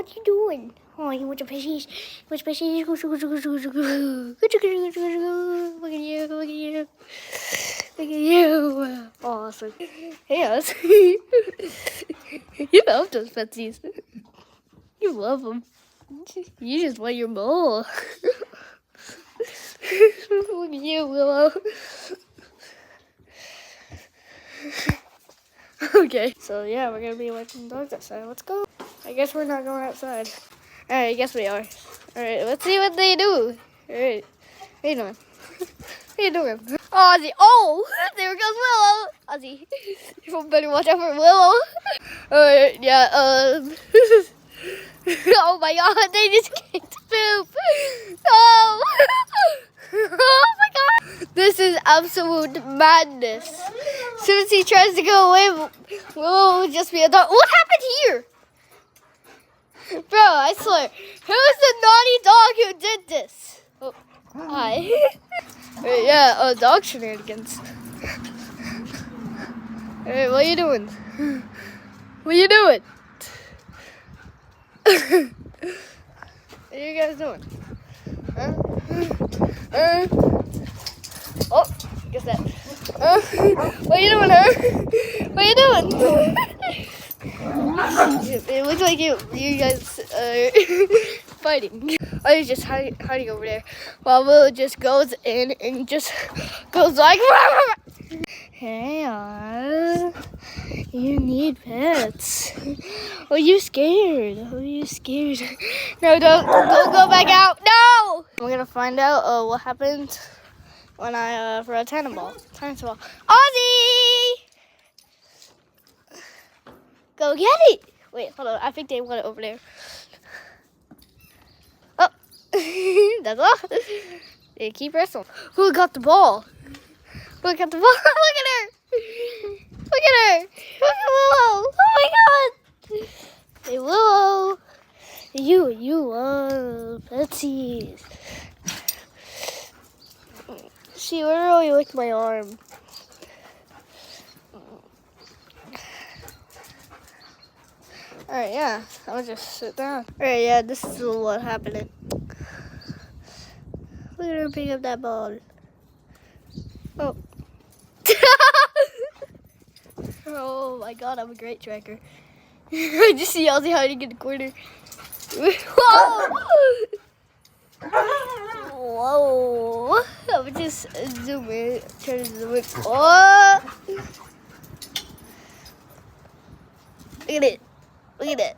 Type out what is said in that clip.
what you doing? Oh, you want your fishies? Which fishies? Look at you, look at you. Look at you. Awesome. Yes. You love those Fetsies. You love them. You just want your bowl. Look at you, Willow. Okay, so yeah, we're gonna be watching dogs outside. Let's go. I guess we're not going outside. Alright, I guess we are. Alright, let's see what they do. Alright, how you doing? How you doing? Oh, Ozzy. Oh, there goes Willow. Ozzy, you better watch out for Willow. Alright, yeah, oh my god, they just kicked poop. Oh. Oh my god. This is absolute madness. As soon as he tries to go away, Willow will just be a dog. What happened here? Bro, I swear. Who's the naughty dog who did this? Oh, hi. Yeah, dog shenanigans. Hey, what are you doing? What are you doing? What are you guys doing? Huh? Oh, guess that. What are you doing, huh? What are you doing? It looks like you guys are fighting. Oh, you're just hiding over there. While Willow just goes in and just goes like, hey, Oz, you need pets. Are you scared? Are you scared? No, don't go back out. No! We're gonna find out what happened when I throw a tennis ball. Ozzy! Go get it! Wait, hold on. I think they want it over there. Oh, that's all. They keep wrestling. Who got the ball? Who got the ball? Look at her! Look at her! Look at Willow! Oh my god! Hey, Willow! You love Betsies. She literally licked my arm. Alright, yeah, I'll just sit down. Alright, yeah, this is what happened. Look at her pick up that ball. Oh. Oh my god, I'm a great tracker. I just see Ozzy hiding in the corner. Whoa! Whoa! I'm just zoom in, try to zoom in. Oh! Look at it. Look at it.